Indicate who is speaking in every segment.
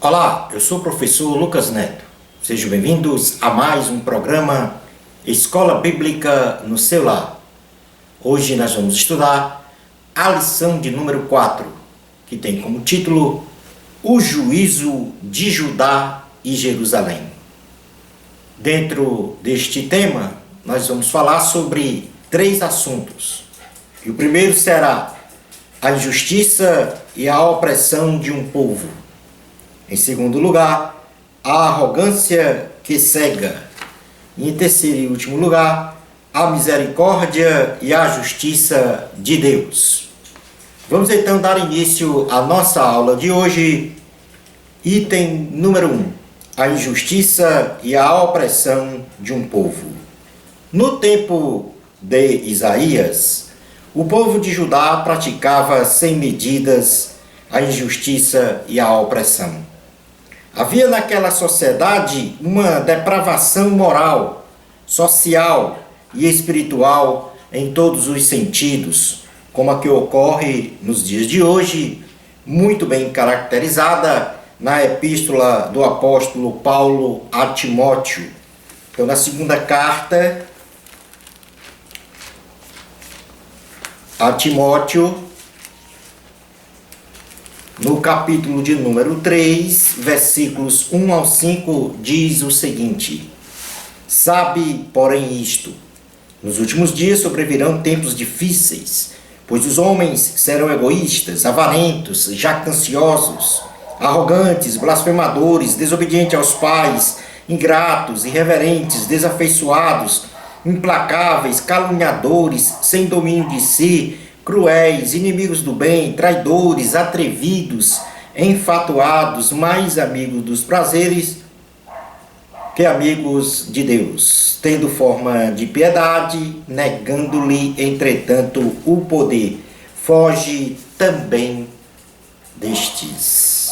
Speaker 1: Olá, eu sou o professor Lucas Neto. Sejam bem-vindos a mais um programa Escola Bíblica no seu lar. Hoje nós vamos estudar a lição de número 4, que tem como título O Juízo de Judá e Jerusalém. Dentro deste tema, nós vamos falar sobre 3 assuntos. E o primeiro será a injustiça e a opressão de um povo. Em segundo lugar, a arrogância que cega. E em terceiro e último lugar, a misericórdia e a justiça de Deus. Vamos então dar início à nossa aula de hoje. Item número 1. A injustiça e a opressão de um povo. No tempo de Isaías, o povo de Judá praticava sem medidas a injustiça e a opressão. Havia naquela sociedade uma depravação moral, social e espiritual em todos os sentidos, como a que ocorre nos dias de hoje, muito bem caracterizada na epístola do apóstolo Paulo a Timóteo. Então, na segunda carta a Timóteo, no capítulo de número 3, versículos 1 ao 5, diz o seguinte: Sabe, porém, isto: nos últimos dias sobrevirão tempos difíceis, pois os homens serão egoístas, avarentos, jactanciosos, arrogantes, blasfemadores, desobedientes aos pais, ingratos, irreverentes, desafeiçoados, implacáveis, caluniadores, sem domínio de si, cruéis, inimigos do bem, traidores, atrevidos, enfatuados, mais amigos dos prazeres que amigos de Deus, tendo forma de piedade, negando-lhe, entretanto, o poder. Foge também destes.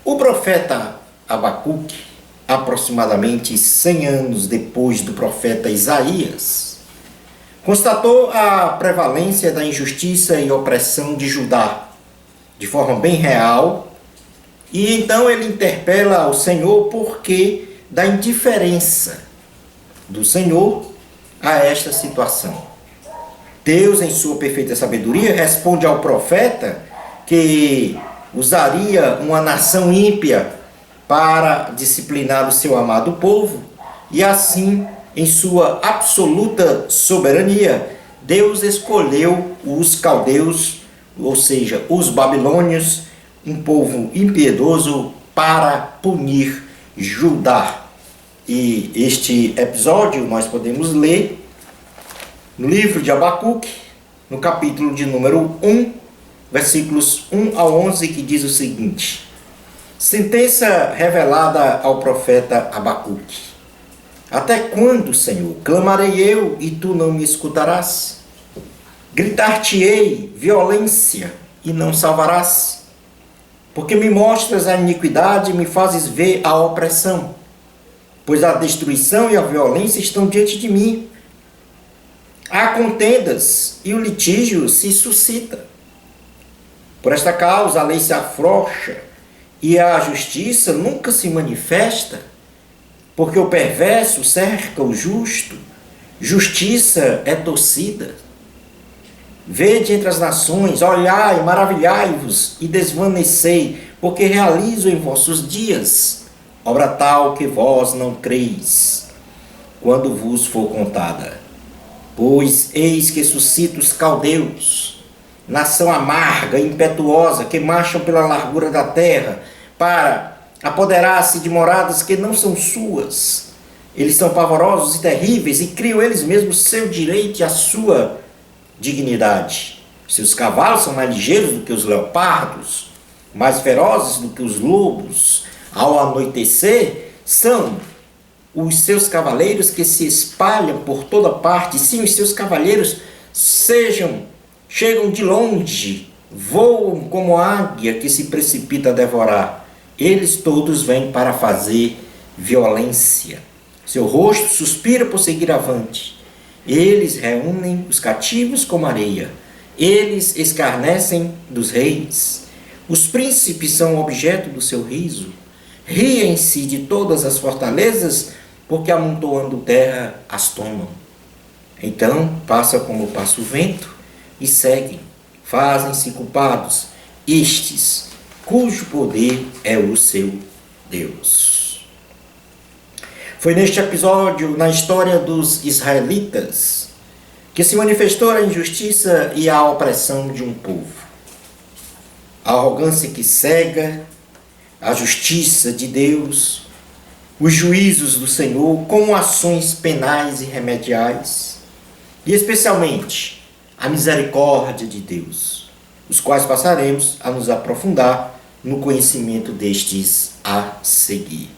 Speaker 1: O profeta Abacuque, aproximadamente 100 anos depois do profeta Isaías, constatou a prevalência da injustiça e opressão de Judá, de forma bem real, e então ele interpela ao Senhor porque da indiferença do Senhor a esta situação. Deus, em sua perfeita sabedoria, responde ao profeta que usaria uma nação ímpia para disciplinar o seu amado povo, e assim, em sua absoluta soberania, Deus escolheu os caldeus, ou seja, os babilônios, um povo impiedoso, para punir Judá. E este episódio nós podemos ler no livro de Abacuque, no capítulo de número 1, versículos 1 ao 11, que diz o seguinte: Sentença revelada ao profeta Abacuque. Até quando, Senhor, clamarei eu e tu não me escutarás? Gritar-te-ei violência e não salvarás? Porque me mostras a iniquidade e me fazes ver a opressão. Pois a destruição e a violência estão diante de mim. Há contendas e o litígio se suscita. Por esta causa a lei se afrouxa e a justiça nunca se manifesta. Porque o perverso cerca o justo, justiça é torcida. Vede entre as nações, olhai, maravilhai-vos e desvanecei, porque realizo em vossos dias obra tal que vós não creis, quando vos for contada. Pois eis que suscito os caldeus, nação amarga e impetuosa, que marcham pela largura da terra, para apoderar-se de moradas que não são suas. Eles são pavorosos e terríveis e criam eles mesmos seu direito e a sua dignidade. Seus cavalos são mais ligeiros do que os leopardos, mais ferozes do que os lobos. Ao anoitecer, são os seus cavaleiros que se espalham por toda parte. Sim, os seus cavaleiros chegam de longe, voam como águia que se precipita a devorar. Eles todos vêm para fazer violência. Seu rosto suspira por seguir avante. Eles reúnem os cativos como areia. Eles escarnecem dos reis. Os príncipes são objeto do seu riso. Riem-se de todas as fortalezas, porque amontoando terra as tomam. Então passa como passa o vento e seguem. Fazem-se culpados estes, cujo poder é o seu Deus. Foi neste episódio, na história dos israelitas, que se manifestou a injustiça e a opressão de um povo. A arrogância que cega, a justiça de Deus, os juízos do Senhor com ações penais e remediais, e especialmente a misericórdia de Deus, os quais passaremos a nos aprofundar no conhecimento destes a seguir.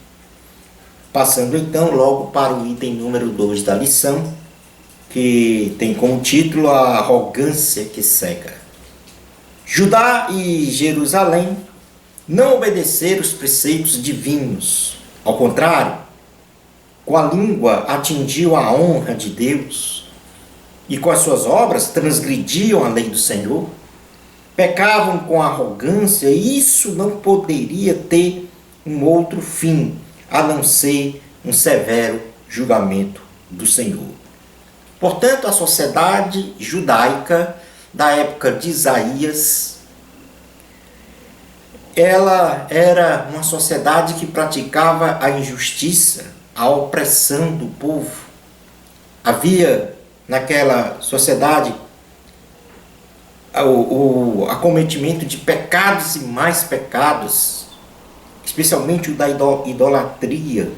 Speaker 1: Passando então logo para o item número 2 da lição, que tem como título a arrogância que cega. Judá e Jerusalém não obedeceram os preceitos divinos. Ao contrário, com a língua atingiu a honra de Deus e com as suas obras transgrediam a lei do Senhor. Pecavam com arrogância e isso não poderia ter um outro fim, a não ser um severo julgamento do Senhor. Portanto, a sociedade judaica da época de Isaías, ela era uma sociedade que praticava a injustiça, a opressão do povo. Havia naquela sociedade o acometimento de pecados e mais pecados, especialmente o da idolatria.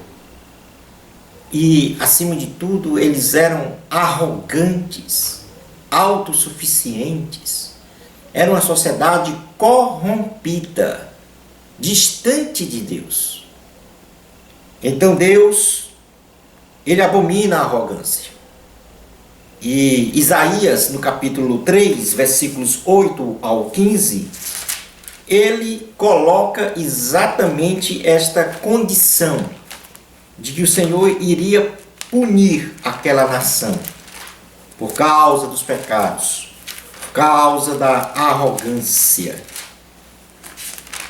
Speaker 1: E, acima de tudo, eles eram arrogantes, autossuficientes. Era uma sociedade corrompida, distante de Deus. Então Deus, ele abomina a arrogância. E Isaías, no capítulo 3, versículos 8 ao 15, ele coloca exatamente esta condição de que o Senhor iria punir aquela nação por causa dos pecados, por causa da arrogância,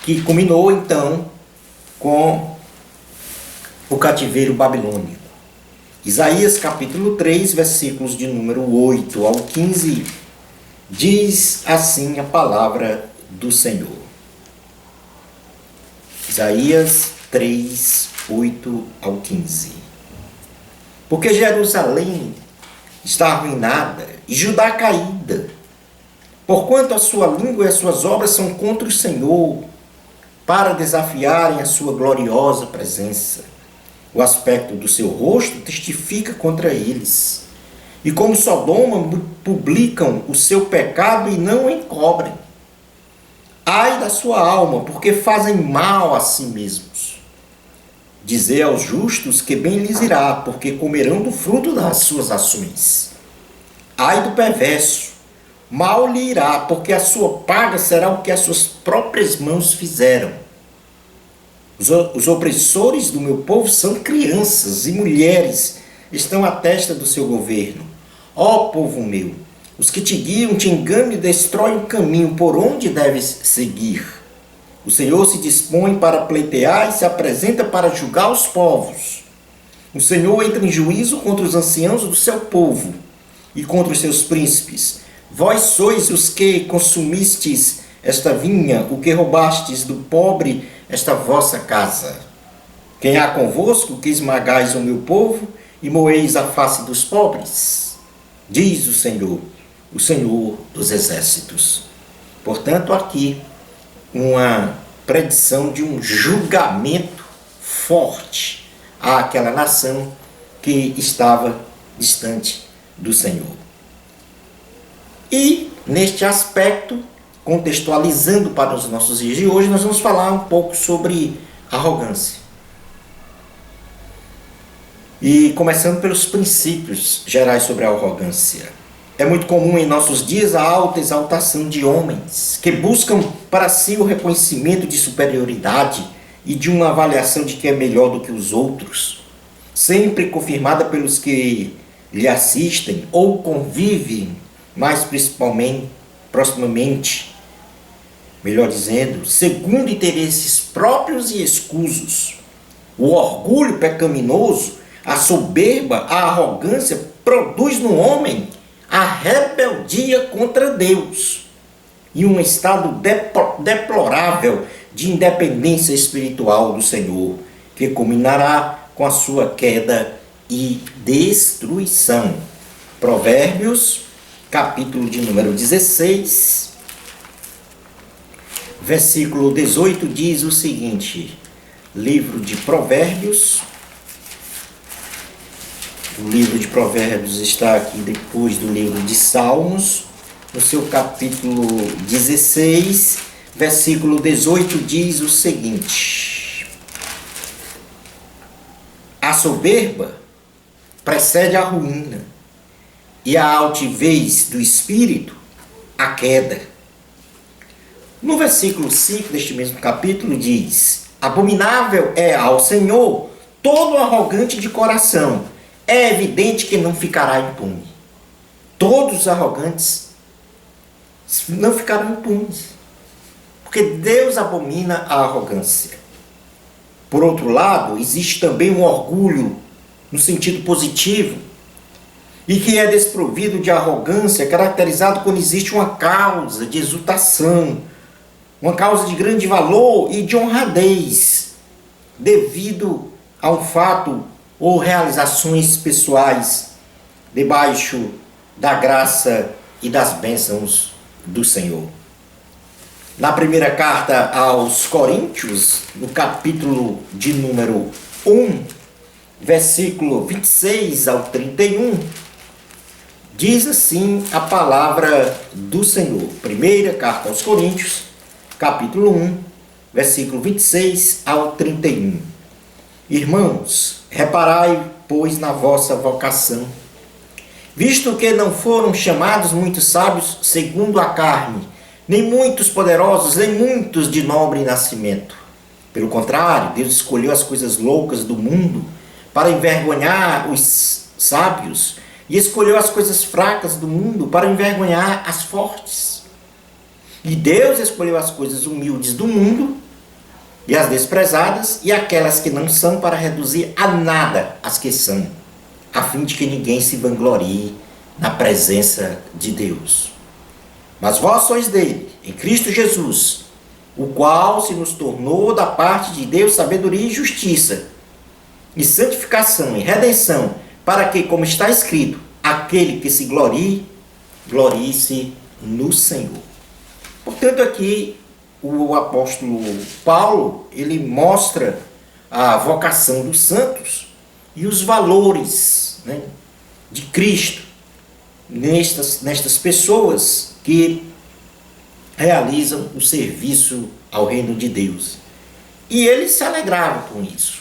Speaker 1: que culminou então com o cativeiro babilônico. Isaías capítulo 3, versículos de número 8 ao 15, diz assim a palavra do Senhor. Isaías 3, 8 ao 15. Porque Jerusalém está arruinada e Judá caída, porquanto a sua língua e as suas obras são contra o Senhor, para desafiarem a sua gloriosa presença. O aspecto do seu rosto testifica contra eles. E como Sodoma publicam o seu pecado e não o encobrem. Ai da sua alma, porque fazem mal a si mesmos. Dizei aos justos que bem lhes irá, porque comerão do fruto das suas ações. Ai do perverso, mal lhe irá, porque a sua paga será o que as suas próprias mãos fizeram. Os opressores do meu povo são crianças e mulheres, estão à testa do seu governo. Ó povo meu, os que te guiam te enganam e destroem o caminho por onde deves seguir. O Senhor se dispõe para pleitear e se apresenta para julgar os povos. O Senhor entra em juízo contra os anciãos do seu povo e contra os seus príncipes. Vós sois os que consumistes esta vinha, o que roubastes do pobre esta vossa casa. Quem há convosco que esmagais o meu povo e moeis a face dos pobres? Diz o Senhor dos exércitos. Portanto, aqui uma predição de um julgamento forte àquela nação que estava distante do Senhor. E, neste aspecto, contextualizando para os nossos dias de hoje, nós vamos falar um pouco sobre arrogância. E começando pelos princípios gerais sobre a arrogância. É muito comum em nossos dias a alta exaltação de homens que buscam para si o reconhecimento de superioridade e de uma avaliação de que é melhor do que os outros, sempre confirmada pelos que lhe assistem ou convivem mais proximamente. melhor dizendo, segundo interesses próprios e escusos. O orgulho pecaminoso, a soberba, a arrogância produz no homem a rebeldia contra Deus e um estado deplorável de independência espiritual do Senhor, que culminará com a sua queda e destruição. Provérbios, capítulo de número 16, versículo 18 diz o seguinte: livro de Provérbios. O livro de Provérbios está aqui depois do livro de Salmos, no seu capítulo 16, versículo 18 diz o seguinte: a soberba precede a ruína, e a altivez do espírito a queda. No versículo 5 deste mesmo capítulo diz: abominável é ao Senhor todo arrogante de coração, é evidente que não ficará impune. Todos os arrogantes não ficarão impunes, porque Deus abomina a arrogância. Por outro lado, existe também um orgulho no sentido positivo, e que é desprovido de arrogância, caracterizado quando existe uma causa de exultação, uma causa de grande valor e de honradez, devido a um fato ou realizações pessoais debaixo da graça e das bênçãos do Senhor. Na primeira carta aos Coríntios, no capítulo de número 1, versículo 26 ao 31, diz assim a palavra do Senhor. Primeira carta aos Coríntios, capítulo 1, versículo 26 ao 31. Irmãos, reparai, pois, na vossa vocação, visto que não foram chamados muitos sábios segundo a carne, nem muitos poderosos, nem muitos de nobre nascimento. Pelo contrário, Deus escolheu as coisas loucas do mundo para envergonhar os sábios, e escolheu as coisas fracas do mundo para envergonhar as fortes. E Deus escolheu as coisas humildes do mundo e as desprezadas e aquelas que não são, para reduzir a nada as que são, a fim de que ninguém se vanglorie na presença de Deus. Mas vós sois dele, em Cristo Jesus, o qual se nos tornou da parte de Deus sabedoria e justiça, e santificação e redenção, para que, como está escrito, aquele que se glorie, glorie-se no Senhor. Portanto, aqui o apóstolo Paulo, ele mostra a vocação dos santos e os valores, né, de Cristo nestas pessoas que realizam o serviço ao reino de Deus. E ele se alegrava com isso.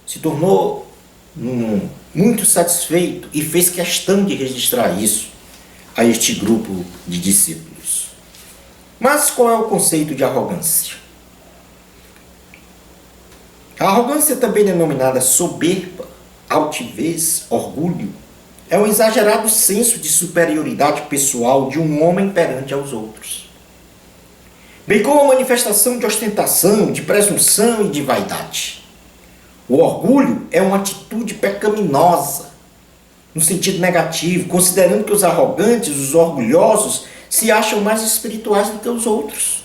Speaker 1: Se tornou muito satisfeito e fez questão de registrar isso a este grupo de discípulos. Mas qual é o conceito de arrogância? A arrogância, também denominada soberba, altivez, orgulho, é um exagerado senso de superioridade pessoal de um homem perante aos outros, bem como a manifestação de ostentação, de presunção e de vaidade. O orgulho é uma atitude pecaminosa, no sentido negativo, considerando que os arrogantes, os orgulhosos, se acham mais espirituais do que os outros,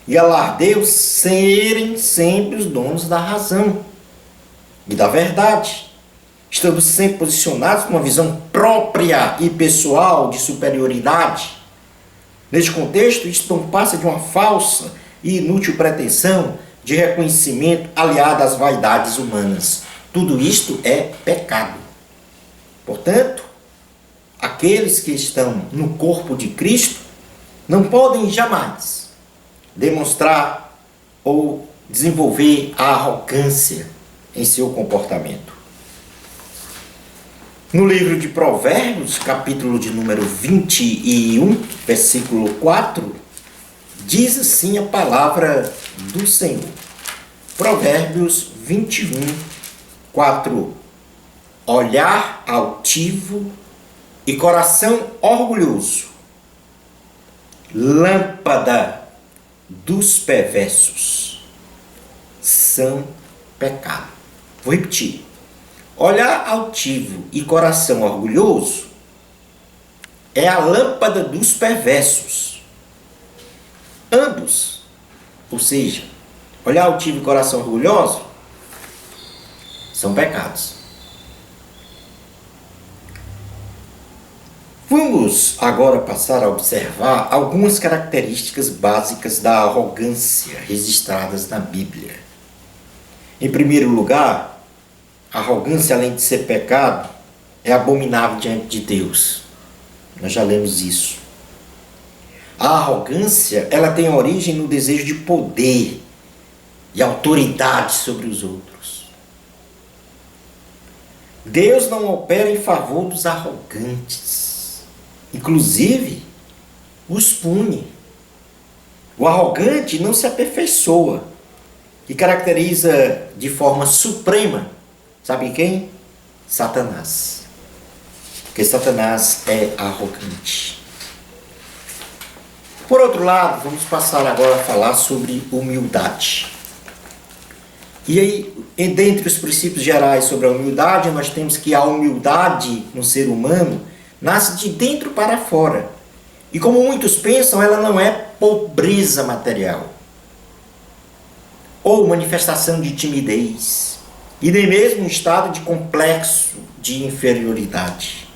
Speaker 1: e alardeiam serem sempre os donos da razão e da verdade, estando sempre posicionados com uma visão própria e pessoal de superioridade. Neste contexto, isto não passa de uma falsa e inútil pretensão de reconhecimento aliada às vaidades humanas. Tudo isto é pecado. Portanto, aqueles que estão no corpo de Cristo não podem jamais demonstrar ou desenvolver a arrogância em seu comportamento. No livro de Provérbios, capítulo de número 21, versículo 4, diz assim a palavra do Senhor. Provérbios 21, 4. Olhar altivo e coração orgulhoso lâmpada dos perversos são pecado. Vou repetir. Olhar altivo e coração orgulhoso é a lâmpada dos perversos. Ambos, ou seja, olhar altivo e coração orgulhoso, são pecados. Vamos agora passar a observar algumas características básicas da arrogância registradas na Bíblia. Em primeiro lugar, a arrogância, além de ser pecado, é abominável diante de Deus. Nós já lemos isso. A arrogância, ela tem origem no desejo de poder e autoridade sobre os outros. Deus não opera em favor dos arrogantes. Inclusive, os pune. O arrogante não se aperfeiçoa e caracteriza de forma suprema, sabe quem? Satanás. Porque Satanás é arrogante. Por outro lado, vamos passar agora a falar sobre humildade. E aí, dentre os princípios gerais sobre a humildade, nós temos que a humildade no ser humano nasce de dentro para fora. E como muitos pensam, ela não é pobreza material ou manifestação de timidez, e nem mesmo um estado de complexo de inferioridade.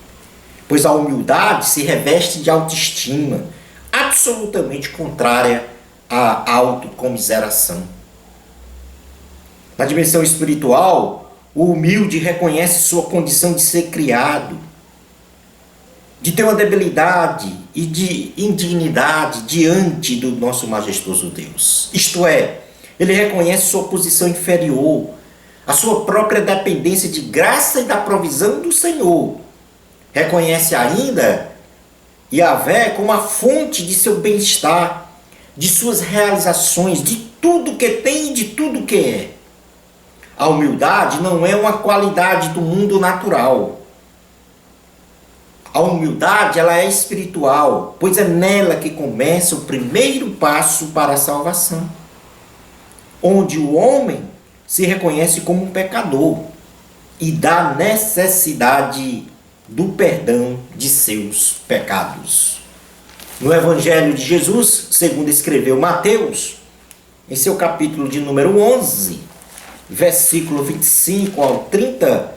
Speaker 1: Pois a humildade se reveste de autoestima, absolutamente contrária à autocomiseração. Na dimensão espiritual, o humilde reconhece sua condição de ser criado, de ter uma debilidade e de indignidade diante do nosso majestoso Deus. Isto é, ele reconhece sua posição inferior, a sua própria dependência de graça e da provisão do Senhor. Reconhece ainda Yahvé como a fonte de seu bem-estar, de suas realizações, de tudo que tem e de tudo que é. A humildade não é uma qualidade do mundo natural. A humildade, ela é espiritual, pois é nela que começa o primeiro passo para a salvação, onde o homem se reconhece como um pecador e dá necessidade do perdão de seus pecados. No Evangelho de Jesus, segundo escreveu Mateus, em seu capítulo de número 11, versículo 25 ao 30,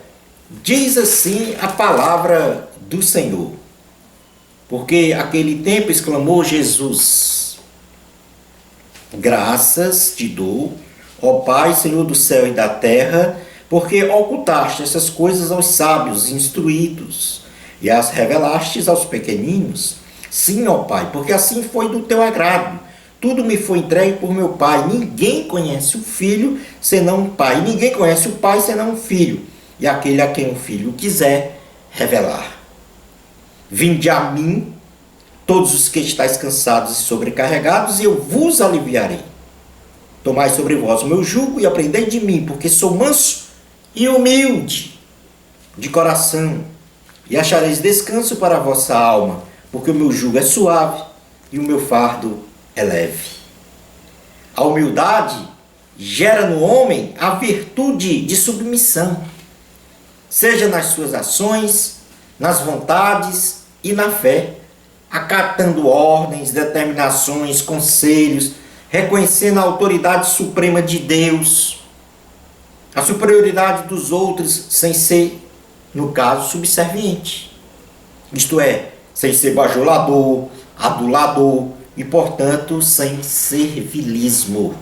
Speaker 1: diz assim a palavra do Senhor. Porque aquele tempo exclamou Jesus: graças te dou, ó Pai, Senhor do céu e da terra, porque ocultaste essas coisas aos sábios e instruídos e as revelastes aos pequeninos. Sim, ó Pai, porque assim foi do teu agrado. Tudo me foi entregue por meu Pai. Ninguém conhece o Filho senão o Pai. Ninguém conhece o Pai senão o Filho, e aquele a quem o Filho quiser revelar. Vinde a mim, todos os que estáis cansados e sobrecarregados, e eu vos aliviarei. Tomai sobre vós o meu jugo e aprendei de mim, porque sou manso e humilde de coração, e achareis descanso para a vossa alma, porque o meu jugo é suave e o meu fardo é leve. A humildade gera no homem a virtude de submissão, seja nas suas ações, nas vontades e na fé, acatando ordens, determinações, conselhos, reconhecendo a autoridade suprema de Deus, a superioridade dos outros sem ser, no caso, subserviente. Isto é, sem ser bajulador, adulador e, portanto, sem servilismo.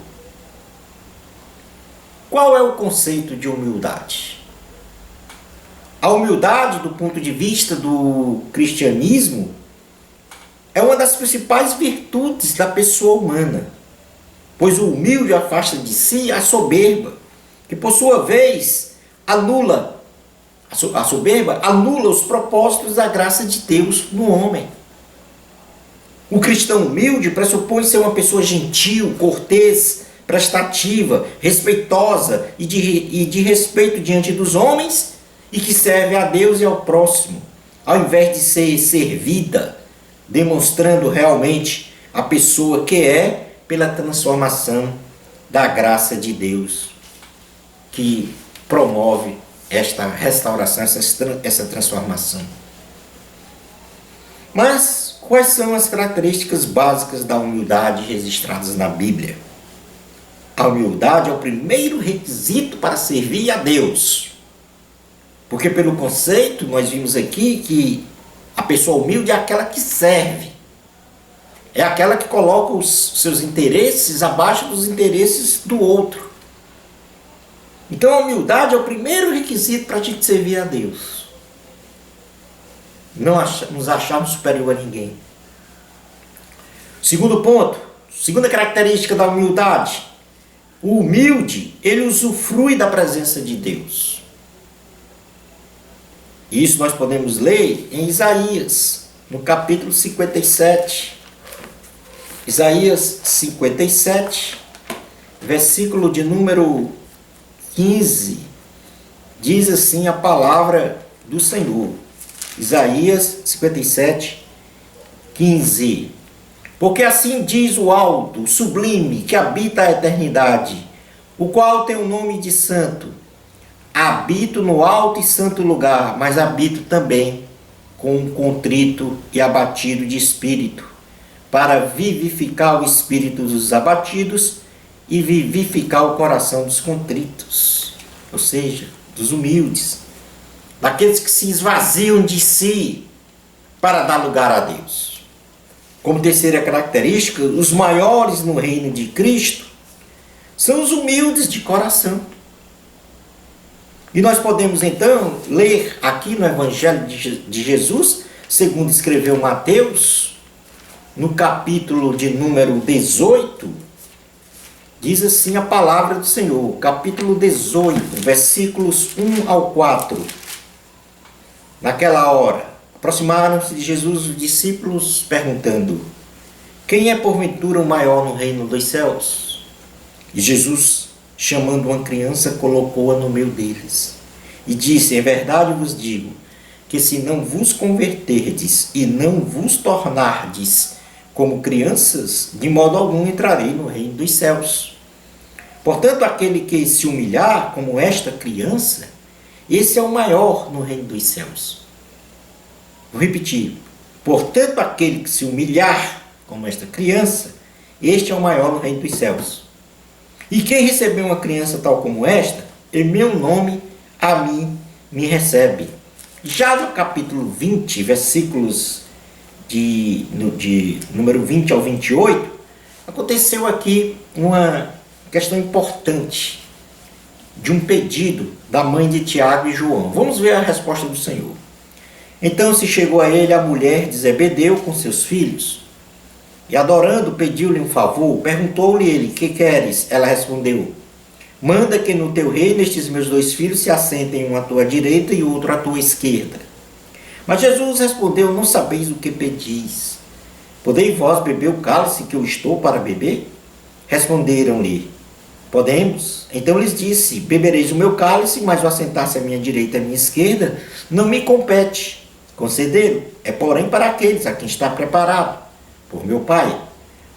Speaker 1: Qual é o conceito de humildade? A humildade, do ponto de vista do cristianismo, é uma das principais virtudes da pessoa humana, pois o humilde afasta de si a soberba, que por sua vez anula, a soberba anula os propósitos da graça de Deus no homem. O cristão humilde pressupõe ser uma pessoa gentil, cortês, prestativa, respeitosa e de respeito diante dos homens, e que serve a Deus e ao próximo, ao invés de ser servida, demonstrando realmente a pessoa que é pela transformação da graça de Deus, que promove esta restauração, essa transformação. Mas quais são as características básicas da humildade registradas na Bíblia? A humildade é o primeiro requisito para servir a Deus. Porque pelo conceito, nós vimos aqui que a pessoa humilde é aquela que serve. É aquela que coloca os seus interesses abaixo dos interesses do outro. Então a humildade é o primeiro requisito para a gente servir a Deus. Não nos acharmos superior a ninguém. Segundo ponto, segunda característica da humildade. O humilde, ele usufrui da presença de Deus. Isso nós podemos ler em Isaías, no capítulo 57. Isaías 57, versículo de número 15, diz assim a palavra do Senhor. Isaías 57, 15. Porque assim diz o alto, o sublime, que habita a eternidade, o qual tem o nome de santo. Habito no alto e santo lugar, mas habito também com um contrito e abatido de espírito, para vivificar o espírito dos abatidos e vivificar o coração dos contritos, ou seja, dos humildes, daqueles que se esvaziam de si para dar lugar a Deus. Como terceira característica, os maiores no reino de Cristo são os humildes de coração. E nós podemos então ler aqui no Evangelho de Jesus, segundo escreveu Mateus, no capítulo de número 18, diz assim a palavra do Senhor, capítulo 18, versículos 1 ao 4. Naquela hora, aproximaram-se de Jesus os discípulos, perguntando: quem é porventura o maior no reino dos céus? E Jesus, chamando uma criança, colocou-a no meio deles, e disse: em verdade vos digo, que se não vos converterdes e não vos tornardes como crianças, de modo algum entrarei no reino dos céus. Portanto, aquele que se humilhar como esta criança, esse é o maior no reino dos céus. Vou repetir. Portanto, aquele que se humilhar como esta criança, este é o maior no reino dos céus. E quem recebeu uma criança tal como esta, em meu nome, a mim me recebe. Já no capítulo 20, versículos de número 20 ao 28, aconteceu aqui uma questão importante de um pedido da mãe de Tiago e João. Vamos ver a resposta do Senhor. Então se chegou a ele a mulher de Zebedeu com seus filhos, e adorando pediu-lhe um favor. Perguntou-lhe ele: que queres? Ela respondeu: manda que no teu reino estes meus dois filhos se assentem, um à tua direita e outro à tua esquerda. Mas Jesus respondeu: não sabeis o que pedis. Podeis vós beber o cálice que eu estou para beber? Responderam-lhe: podemos. Então lhes disse: bebereis o meu cálice, mas o assentar-se à minha direita e à minha esquerda não me compete concederam. É porém para aqueles a quem está preparado por meu Pai.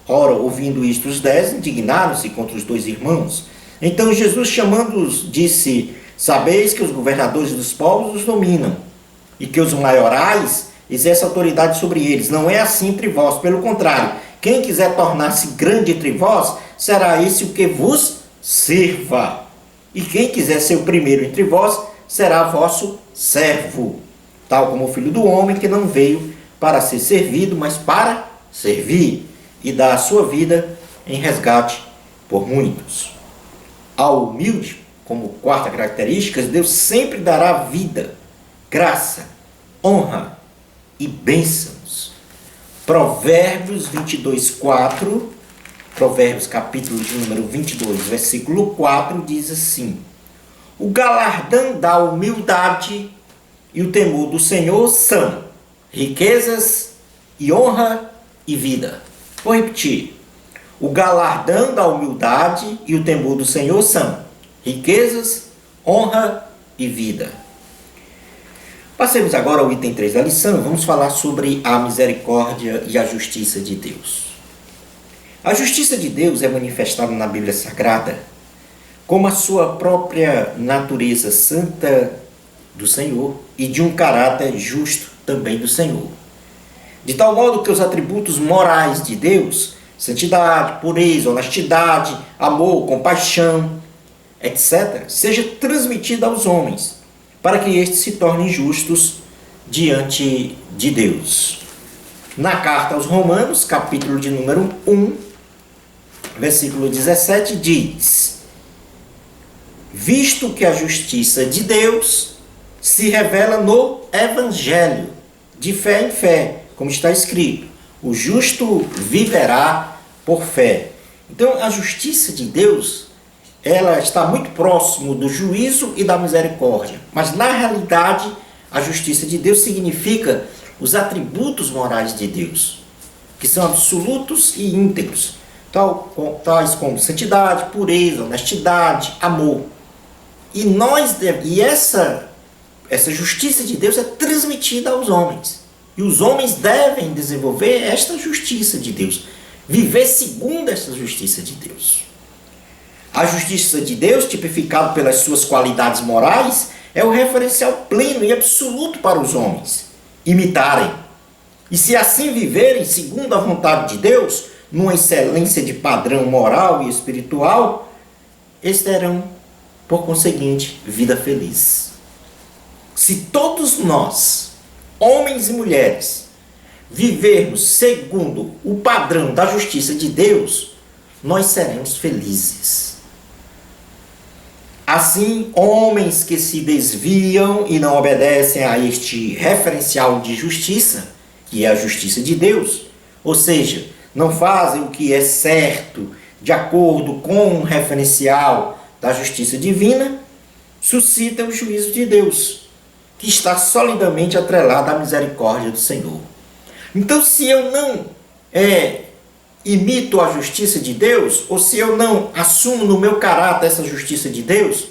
Speaker 1: Ora, ouvindo isto, os 10 indignaram-se contra os dois irmãos. Então Jesus, chamando-os, disse: sabeis que os governadores dos povos os dominam, e que os maiorais exercem autoridade sobre eles. Não é assim entre vós, pelo contrário, quem quiser tornar-se grande entre vós, será esse o que vos sirva. E quem quiser ser o primeiro entre vós, será vosso servo. Tal como o Filho do Homem, que não veio para ser servido, mas para servir e dar a sua vida em resgate por muitos. Ao humilde, como quarta característica, Deus sempre dará vida, graça, honra e bênçãos. Provérbios 22, 4, Provérbios capítulo de número 22, versículo 4, diz assim: o galardão da humildade e o temor do Senhor são riquezas e honra e vida. Vou repetir. O galardão da humildade e o temor do Senhor são riquezas, honra e vida. Passemos agora ao item 3 da lição. Vamos falar sobre a misericórdia e a justiça de Deus. A justiça de Deus é manifestada na Bíblia Sagrada como a sua própria natureza santa do Senhor e de um caráter justo também do Senhor. De tal modo que os atributos morais de Deus, santidade, pureza, honestidade, amor, compaixão, etc., seja transmitida aos homens, para que estes se tornem justos diante de Deus. Na carta aos Romanos, capítulo de número 1, versículo 17, diz: visto que a justiça de Deus se revela no Evangelho, de fé em fé, como está escrito, o justo viverá por fé. Então, a justiça de Deus, ela está muito próximo do juízo e da misericórdia. Mas, na realidade, a justiça de Deus significa os atributos morais de Deus, que são absolutos e íntegros, tais como santidade, pureza, honestidade, amor. E essa justiça de Deus é transmitida aos homens. E os homens devem desenvolver esta justiça de Deus, viver segundo essa justiça de Deus. A justiça de Deus, tipificada pelas suas qualidades morais, é o referencial pleno e absoluto para os homens imitarem. E se assim viverem segundo a vontade de Deus, numa excelência de padrão moral e espiritual, eles terão, por conseguinte, vida feliz. Se todos nós, homens e mulheres, vivermos segundo o padrão da justiça de Deus, nós seremos felizes. Assim, homens que se desviam e não obedecem a este referencial de justiça, que é a justiça de Deus, ou seja, não fazem o que é certo de acordo com o referencial da justiça divina, suscita o juízo de Deus, que está solidamente atrelado à misericórdia do Senhor. Então, se eu não imito a justiça de Deus, ou se eu não assumo no meu caráter essa justiça de Deus,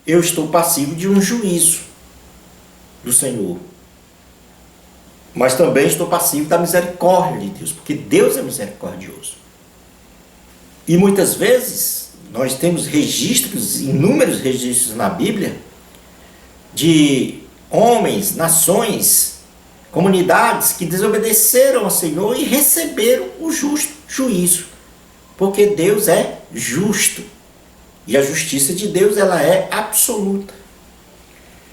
Speaker 1: eu estou passivo de um juízo do Senhor. Mas também estou passivo da misericórdia de Deus, porque Deus é misericordioso. E muitas vezes nós temos registros, inúmeros registros na Bíblia, de homens, nações, comunidades que desobedeceram ao Senhor e receberam o justo juízo, porque Deus é justo e a justiça de Deus ela é absoluta.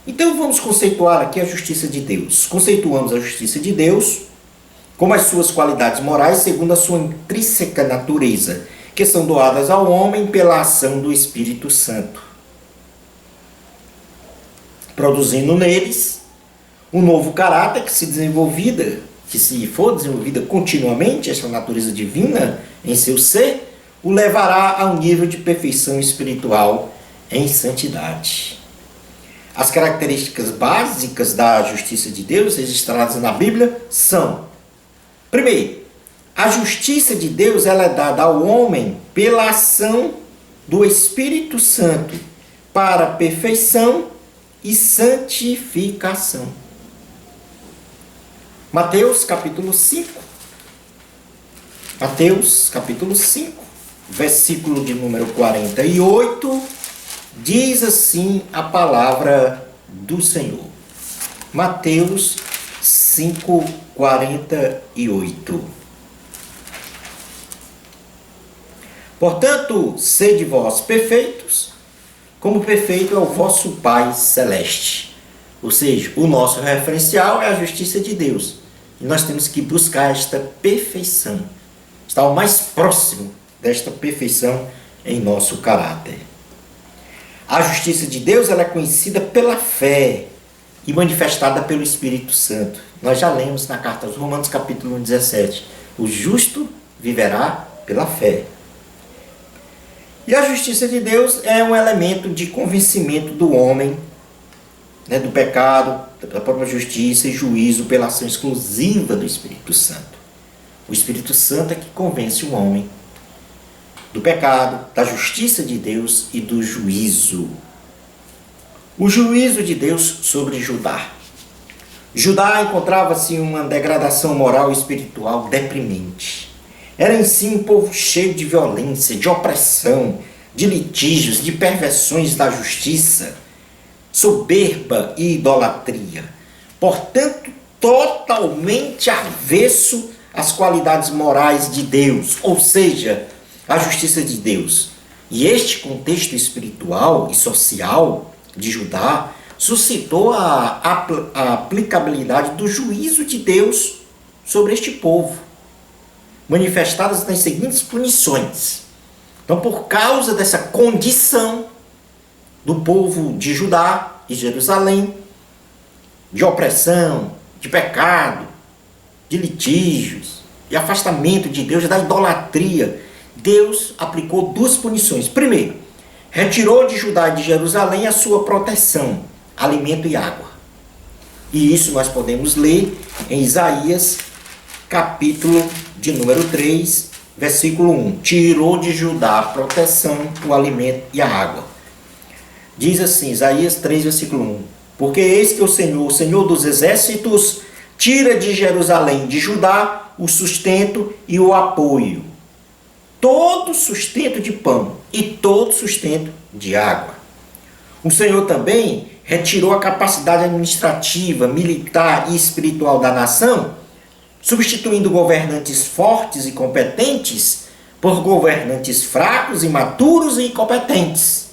Speaker 1: Então vamos conceituar aqui a justiça de Deus. Conceituamos a justiça de Deus como as suas qualidades morais segundo a sua intrínseca natureza, que são doadas ao homem pela ação do Espírito Santo, produzindo neles um novo caráter que se for desenvolvida continuamente, essa natureza divina em seu ser, o levará a um nível de perfeição espiritual em santidade. As características básicas da justiça de Deus registradas na Bíblia são: primeiro, a justiça de Deus ela é dada ao homem pela ação do Espírito Santo para perfeição e santificação. Mateus capítulo 5, versículo de número 48, diz assim a palavra do Senhor. Mateus 5, 48. Portanto, sede vós perfeitos, como perfeito é o vosso Pai Celeste. Ou seja, o nosso referencial é a justiça de Deus. E nós temos que buscar esta perfeição. Estar o mais próximo desta perfeição em nosso caráter. A justiça de Deus ela é conhecida pela fé e manifestada pelo Espírito Santo. Nós já lemos na carta aos Romanos, capítulo 17. O justo viverá pela fé. E a justiça de Deus é um elemento de convencimento do homem, do pecado, da própria justiça e juízo pela ação exclusiva do Espírito Santo. O Espírito Santo é que convence o homem do pecado, da justiça de Deus e do juízo. O juízo de Deus sobre Judá. Judá encontrava-se em uma degradação moral e espiritual deprimente. Era em si um povo cheio de violência, de opressão, de litígios, de perversões da justiça, soberba e idolatria. Portanto, totalmente avesso às qualidades morais de Deus, ou seja, à justiça de Deus. E este contexto espiritual e social de Judá suscitou a aplicabilidade do juízo de Deus sobre este povo, manifestadas nas seguintes punições. Então, por causa dessa condição do povo de Judá e Jerusalém, de opressão, de pecado, de litígios, de afastamento de Deus, da idolatria, Deus aplicou duas punições. Primeiro, retirou de Judá e de Jerusalém a sua proteção, alimento e água. E isso nós podemos ler em Isaías, capítulo de número 3, versículo 1. Tirou de Judá a proteção, o alimento e a água. Diz assim, Isaías 3, versículo 1. Porque eis que o Senhor dos exércitos, tira de Jerusalém, de Judá, o sustento e o apoio. Todo sustento de pão e todo sustento de água. O Senhor também retirou a capacidade administrativa, militar e espiritual da nação, substituindo governantes fortes e competentes por governantes fracos, imaturos e incompetentes.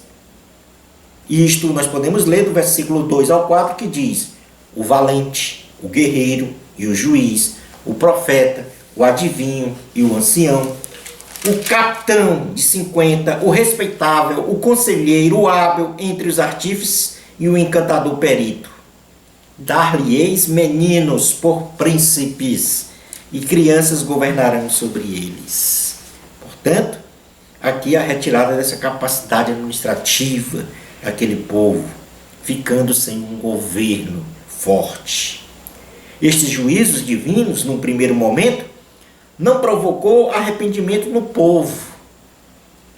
Speaker 1: E isto nós podemos ler do versículo 2 ao 4, que diz: o valente, o guerreiro e o juiz, o profeta, o adivinho e o ancião, o capitão de 50, o respeitável, o conselheiro, o hábil entre os artífices e o encantador perito. Dar-lhe-eis meninos por príncipes, e crianças governarão sobre eles. Portanto, aqui a retirada dessa capacidade administrativa daquele povo, ficando sem um governo forte. Estes juízos divinos, num primeiro momento, não provocou arrependimento no povo.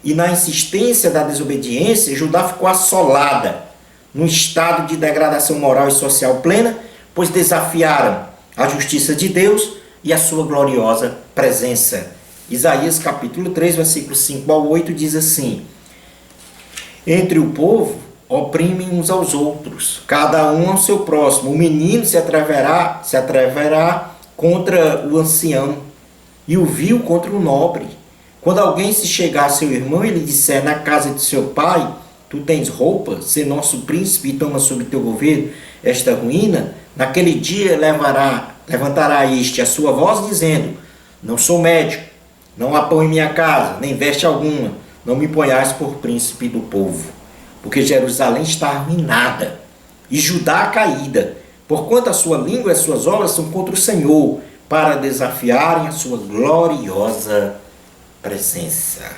Speaker 1: E na insistência da desobediência, Judá ficou assolada, num estado de degradação moral e social plena, pois desafiaram a justiça de Deus e a sua gloriosa presença. Isaías capítulo 3, versículos 5 ao 8 diz assim: entre o povo oprimem uns aos outros, cada um ao seu próximo. O menino se atreverá contra o ancião, e o vil contra o nobre. Quando alguém se chegar a seu irmão e lhe disser: na casa de seu pai tu tens roupa, ser nosso príncipe e toma sobre teu governo esta ruína, naquele dia levantará este a sua voz dizendo: não sou médico, não há pão em minha casa, nem veste alguma, não me ponhais por príncipe do povo. Porque Jerusalém está arruinada e Judá caída, porquanto a sua língua e as suas obras são contra o Senhor, para desafiarem a sua gloriosa presença.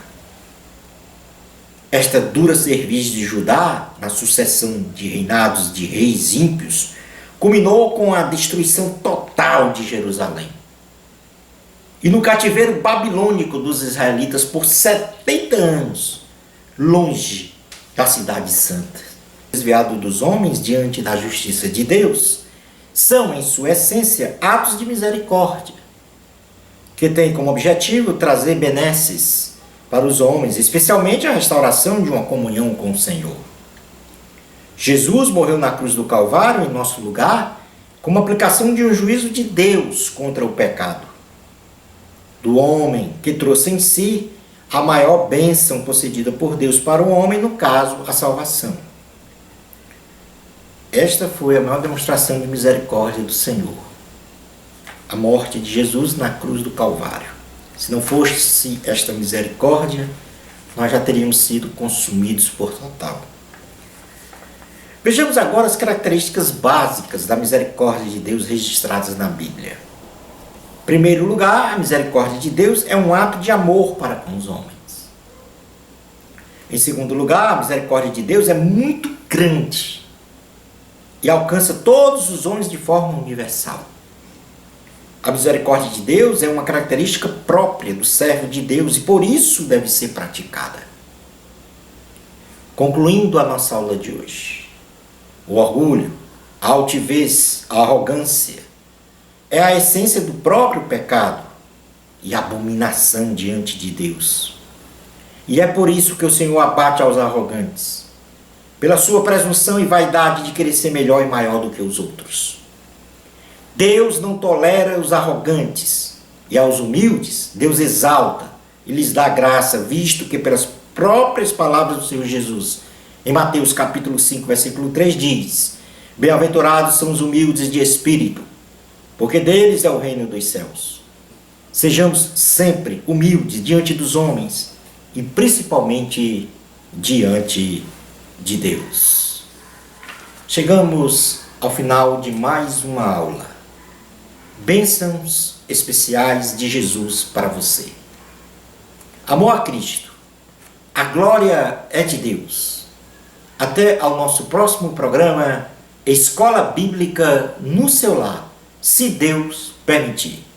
Speaker 1: Esta dura cerviz de Judá, na sucessão de reinados de reis ímpios, culminou com a destruição total de Jerusalém. E no cativeiro babilônico dos israelitas por 70 anos, longe da cidade santa. Desviado dos homens diante da justiça de Deus, são, em sua essência, atos de misericórdia, que têm como objetivo trazer benesses para os homens, especialmente a restauração de uma comunhão com o Senhor. Jesus morreu na cruz do Calvário em nosso lugar, como aplicação de um juízo de Deus contra o pecado do homem, que trouxe em si a maior bênção concedida por Deus para o homem, no caso, a salvação. Esta foi a maior demonstração de misericórdia do Senhor, a morte de Jesus na cruz do Calvário. Se não fosse esta misericórdia, nós já teríamos sido consumidos por total. Vejamos agora as características básicas da misericórdia de Deus registradas na Bíblia. Em primeiro lugar, a misericórdia de Deus é um ato de amor para com os homens. Em segundo lugar, a misericórdia de Deus é muito grande e alcança todos os homens de forma universal. A misericórdia de Deus é uma característica própria do servo de Deus e por isso deve ser praticada. Concluindo a nossa aula de hoje, o orgulho, a altivez, a arrogância é a essência do próprio pecado e abominação diante de Deus. E é por isso que o Senhor abate aos arrogantes, pela sua presunção e vaidade de querer ser melhor e maior do que os outros. Deus não tolera os arrogantes, e aos humildes Deus exalta e lhes dá graça, visto que pelas próprias palavras do Senhor Jesus, em Mateus capítulo 5, versículo 3 diz: bem-aventurados são os humildes de espírito, porque deles é o reino dos céus. Sejamos sempre humildes diante dos homens e principalmente diante de Deus. Chegamos ao final de mais uma aula. Bênçãos especiais de Jesus para você. Amor a Cristo. A glória é de Deus. Até ao nosso próximo programa, Escola Bíblica no seu lar, se Deus permitir.